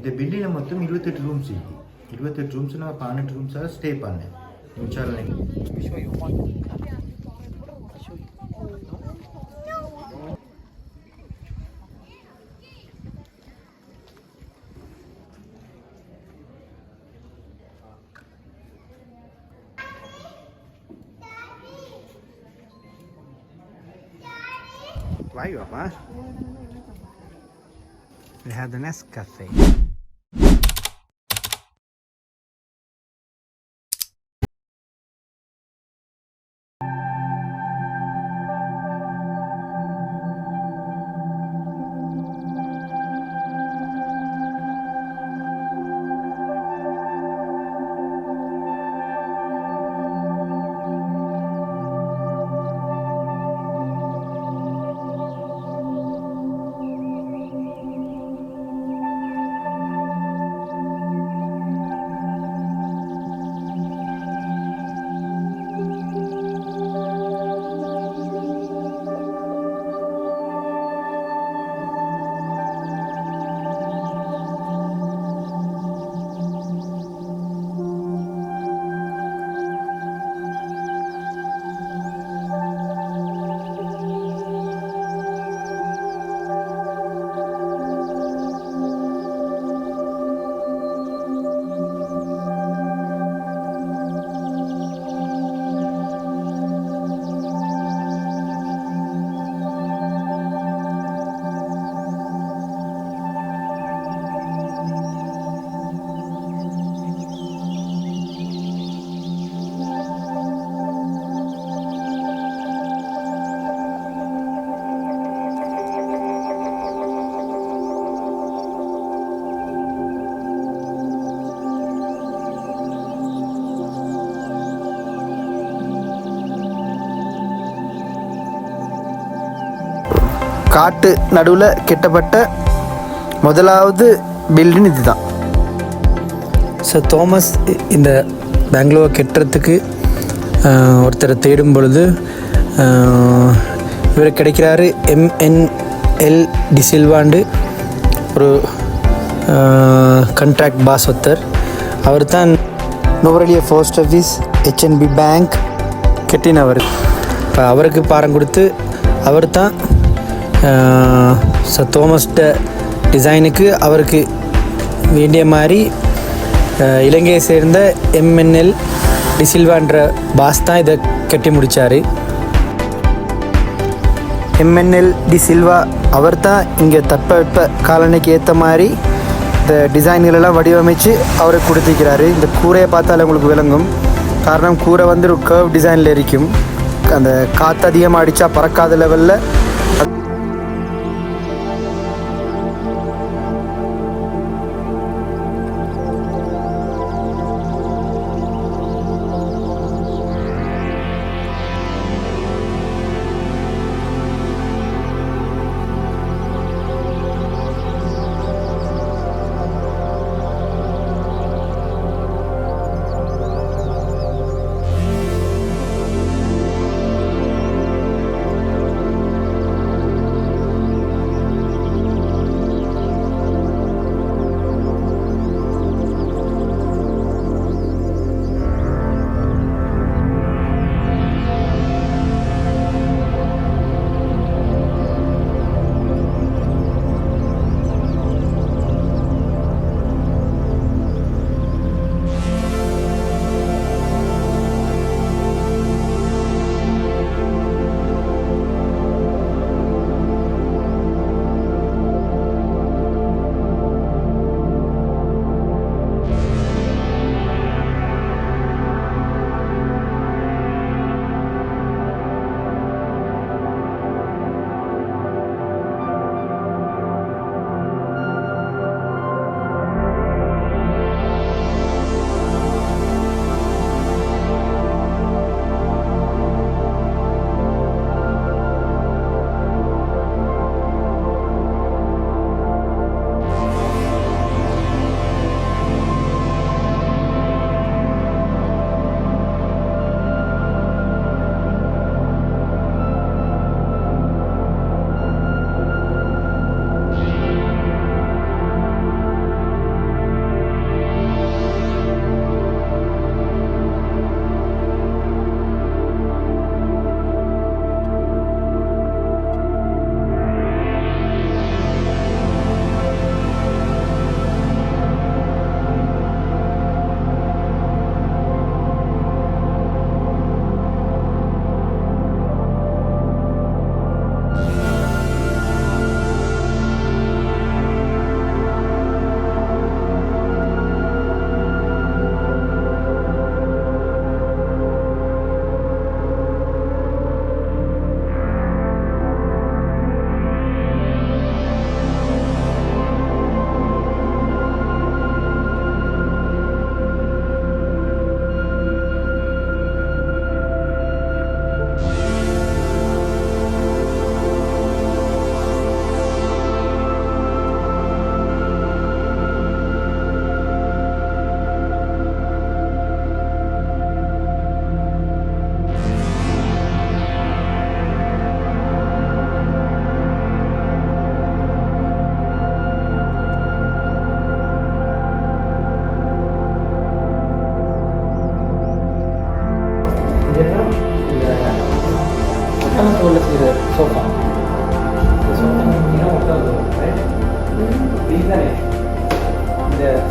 இந்த பில்டிங்கில் மொத்தம் 28 ரூம்ஸ் இருக்கு. 28 ரூம்ஸ் நான் 18 ரூம்ஸாக ஸ்டே பண்ணேன். Why you up, huh? We have the Nescafe. காட்டு நடுவில் கட்டப்பட்ட முதலாவது பில்டிங் இதுதான். ஸோ தாமஸ் இந்த பெங்களூர் கட்டுறதுக்கு ஒருத்தரை தேடும் பொழுது இவர் கிடைக்கிறாரு. எம்என்எல் டிசில்வாண்டு ஒரு கான்ட்ராக்ட் பாஸ் ஒருத்தர். அவர் தான் Nuwara Eliya post office, HNB bank கட்டினவர். இப்போ அவருக்கு பாரம் கொடுத்து அவர் தான் தோமஸ்ட டிசைனுக்கு அவருக்கு வேண்டிய மாதிரி இலங்கையை சேர்ந்த எம்என்எல் டிசில்வான்ற பாஸ் தான் இதை கட்டி முடித்தார். எம்என்எல் டிசில்வா அவர் தான் இங்கே தட்பவெப்ப காலநிலைக்கு ஏற்ற மாதிரி இந்த டிசைன்களெல்லாம் வடிவமைச்சு அவருக்கு கொடுத்துக்கிறாரு. இந்த கூரையை பார்த்தாலே உங்களுக்கு விளங்கும். காரணம் கூரை வந்து ஒரு கர்வ் டிசைனில் இருக்கும். அந்த காற்று அதிகமாக அடித்தா பறக்காத லெவலில்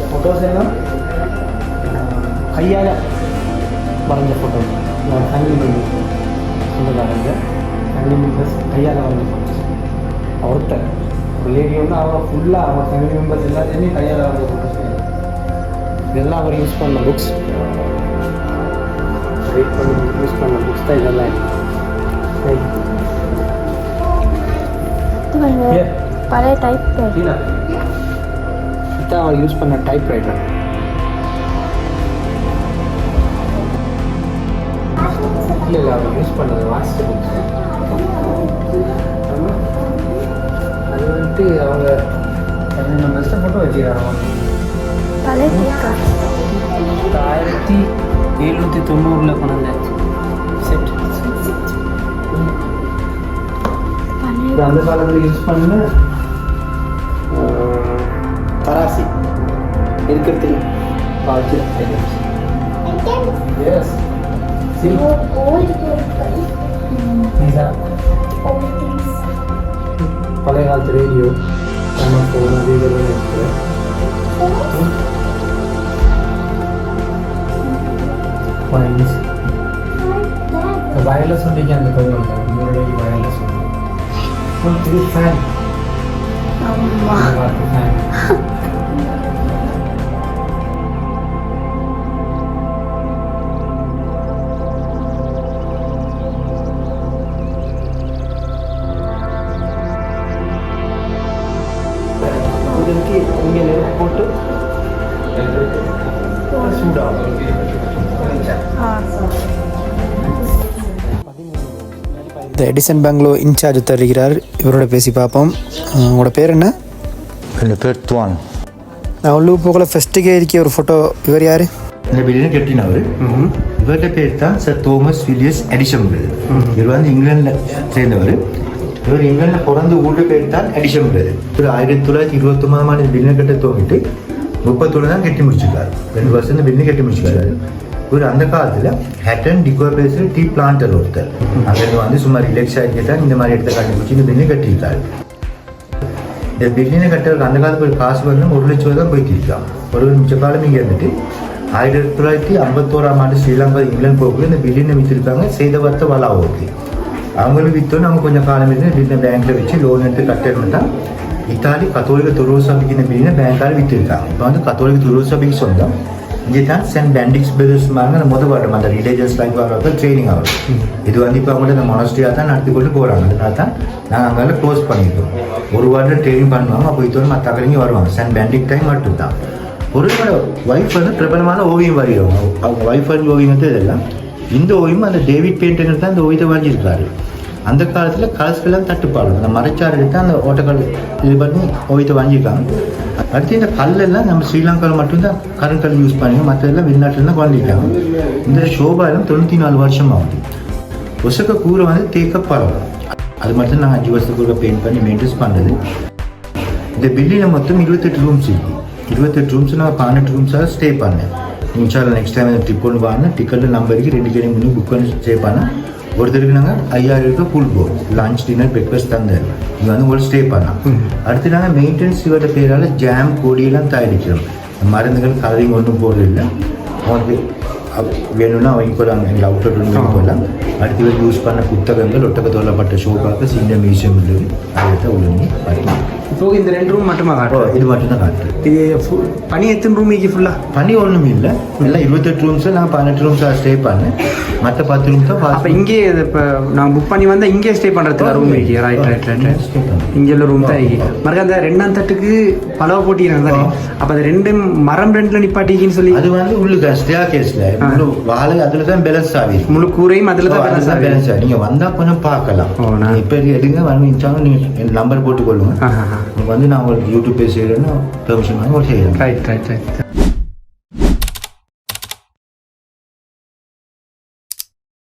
ஃபோட்டோஸ் எல்லாம் கையால் வரைஞ்ச ஃபோட்டோ ஃபேமிலி மெம்பர்ஸ் சொந்தக்காரங்க ஃபேமிலி மெம்பர்ஸ் கையால் வரைஞ்ச ஃபோட்டோஸ் ஒருத்தர் ஒரு லேடி வந்து அவங்க ஃபுல்லாக அவங்க ஃபேமிலி மெம்பர்ஸ் எல்லாத்தையுமே கையால் வரைஞ்ச ஃபோட்டோஸ் இதெல்லாம் அவர் யூஸ் பண்ண புக்ஸ் யூஸ் பண்ண புக்ஸ் தான் இதெல்லாம் பழைய டைப் இதான் அவர் யூஸ் பண்ண டைப் ரைட்டர். இல்லை அவர் யூஸ் பண்ணது வாட்ஸ்அப் புக்ஸ். அது வந்துட்டு அவங்க நம்ம பெஸ்ட்டை ஃபோட்டோ வச்சுக்கிறாங்க. பழைய 1790 கொண்டாந்து செட் அந்த காலத்தில் யூஸ் பண்ண தராசி இருக்கிறதுக்கு பாக்கி ஐட்டம்ஸ். எஸ் பழைய காலத்து ரேடியோ நம்ம ஃபோன் அது இதெல்லாம் இருக்குது. வயர்லெஸ் ஒன்றைக்கு அந்த கவர் வயர்லெஸ் இது ஃபேன் ஃபேன் இதற்கு இங்கே நெருப்பு போட்டு சூடாகும். இந்த எடிசன் பெங்களோ இன்சார்ஜ் தருகிறார். இவரோட பேசி பார்ப்போம். உங்களோட பேர் என்ன? என் பேர் துவான். நான் உள்ளூர் போகல ஃபஸ்ட்டுக்கே இருக்க ஒரு ஃபோட்டோ. இவர் யார்? இந்த பில்டிங் கட்டினவர். இவர்கிட்ட பேர் தான் சார் தோமஸ் வில்லியஸ் எடிசன். இவர் வந்து இங்கிலாண்டில் சேர்ந்தவர். இவர் இங்கிலாண்டில் பிறந்த ஊர் பேர் தான் எடிசன். இவர் 1929 இந்த பில்டிங் கட்ட துவங்கிட்டு 31 தான் கட்டி முடிச்சிருக்காரு. 2 வருஷம் இந்த பில்டிங் கட்டி முடிச்சிருக்காரு. இவர் அந்த காலத்தில் ஹேட்டன் டிகோ பேஸில் டீ பிளான்டர் ஒருத்தர். அங்கே வந்து சும்மா ரிலாக்ஸ் ஆகிட்டு தான் இந்த மாதிரி இடத்த கண்டுபிடிச்சி இந்த பில்டிங் கட்டியிருக்காரு. இந்த பில்டிங்கை கட்டுறதுக்கு அந்த காலத்துக்கு ஒரு காசு வந்து 1 லட்சம் ரூபா தான் போயிட்டு இருக்கான். ஒரு மிச்ச காலம் இங்கே இருந்துட்டு 1951 ஸ்ரீலங்கா இங்கிலாந்து போக்குள்ள இந்த பில்டிங்கை விற்றுருக்காங்க. செய்த வார்த்தை வளாவுக்கு அவங்களும் விற்றோன்னு அவங்க கொஞ்சம் காலம் இருந்து இந்த பேங்க்கில் வச்சு லோன் எடுத்து கட்டணும் தான் இத்தாலி கத்தோலிக்க துறவு சபைக்கு இந்த பில்டிங்கை பேங்க்கால் விற்றுருக்காங்க. இப்போ வந்து கத்தோலிக்க துறவு சபைக்கு சொந்தம். இங்கே தான் சென்ட் பெண்டிக்ஸ் பிரதர்ஸ் மாதிரி அந்த வரும் அந்த ரிலீஜியஸ் லைஃப் வர்றது ட்ரைனிங் ஆகும். இது வந்து இப்போ அவங்கள்ட்ட இந்த மொனஸ்ட்ரியாக தான் நடத்தி கொண்டு போகிறாங்க. அதனால தான் நாங்கள் அங்கே க்ளோஸ் பண்ணியிருக்கோம். ஒரு வாரம் ட்ரைனிங் பண்ணுவாங்க. அப்போ இதோடு மற்ற கலைஞர் வருவாங்க. சென்ட் பெண்டிக் டைம் மட்டும்தான். ஒருவரோட ஒய்ஃப் வந்து பிரபலமான ஓவியம் வரைகிறவங்க. அவங்க ஒய்ஃப் வந்து ஓவியம் வந்து இதெல்லாம் இந்த ஓவியம் அந்த டேவிட் பெயிண்டர் தான் இந்த ஓவியத்தை வரைஞ்சிருக்காரு. அந்த காலத்தில் கலர்ஸ்கெல்லாம் தட்டுப்பாடு அந்த மறைச்சாறு எடுத்து அந்த ஓட்டக்கல் இது பண்ணி ஓவியத்தை வாங்கியிருக்காங்க. அடுத்து இந்த கல்லெல்லாம் நம்ம ஸ்ரீலங்காவில் மட்டும்தான் கருங்கல் யூஸ் பண்ணி மற்றதெல்லாம் வெளிநாட்டில் தான் வாங்கியிருக்காங்க. இந்த ஷோபாலும் 94 வருஷம் ஆகுது. ஒசக்க கூரை வந்து தேக்கப்படம். அது மட்டும் நாங்கள் 5 வருஷத்துக்குள்ள பெயிண்ட் பண்ணி மெயின்டைன்ஸ் பண்ணுறது. இந்த பில்டிங்கில் மொத்தம் 28 ரூம்ஸ் இருக்குது. 28 ரூம்ஸ் நான் 18 ரூம்ஸாக ஸ்டே பண்ணேன். இன்ஷால்லா நெக்ஸ்ட் டைம் ட்ரிப் ஒன்று வாங்க. டிக்கெட்டு நம்பருக்கு 2 கேடி முன்னே புக் பண்ணி ஸ்டே பண்ணேன். ஒருத்தருக்கு நாங்கள் 5000 ரூபாய் ஃபுல் போகும். லஞ்ச் டின்னர் பிரேக்ஃபாஸ்ட் தந்தார். இங்கே வந்து உங்களுக்கு ஸ்டே பண்ணலாம். அடுத்து நாங்கள் மெயின்டெனன்ஸ் இவர்கிட்ட பேரால் ஜாம் கோடியெல்லாம் தயாரிக்கிறோம். மருந்துகள் கலரிங் ஒன்றும் போடுறதில்லை. அவனுக்கு வேணும்னா அவங்க போகலாம். எங்கள் அவுட்டர் ரூம் போகலாம். அடுத்து இவர் யூஸ் பண்ண புத்தகங்கள் ஒட்டக்க தோல்லப்பட்ட ஷோபாக்கு சின்ன மியூசியம் உள்ளது. அதை தான் ஒழுங்கி பார்க்கலாம். இப்போ இந்த 2 ரூம் மட்டுமா காட்டுறோம்? இது மட்டும்தான் காட்டுறேன். இது பனி எத்தனை ரூம் இங்கே ஃபுல்லாக? பனி ஒன்றும் இல்லை. எல்லாம் 28 ரூம்ஸில் நான் 18 ரூம்ஸாக ஸ்டே பண்ணேன். மற்ற 10 ரூம்ஸ் தான். அப்போ இங்கே இப்போ நான் புக் பண்ணி வந்தால் இங்கே ஸ்டே பண்ணுறதுக்கு ரூம் இருக்கு. ரைட் ஸ்டே பண்ணேன். இங்கே உள்ள ரூம் தான் இருக்கு. மறுக்க அந்த 2ஆம் தட்டுக்கு பலவை போட்டிக்கிறாங்க தானே. அப்போ அது 2 மரம் 2ல் நிப்பாட்டிக்கின்னு சொல்லி அது வந்து உள்ளுக்கு ஸ்டே கேஸில் வாழை அதில் தான் பேலன்ஸ் ஆகி முழு கூரையும் அதில் தான் பேலன்ஸ் ஆகி. நீங்கள் வந்தால் கொஞ்சம் பார்க்கலாம். நான் இப்போ எடுங்க வந்து நீங்கள் நம்பர் போட்டுக்கொள்ளுங்க. உங்களுக்கு வந்து நான் உங்களுக்கு யூடியூப் பேசுகிறேன்னு பெர்மிஷன் வாங்கி செய்கிறேன். ரைட்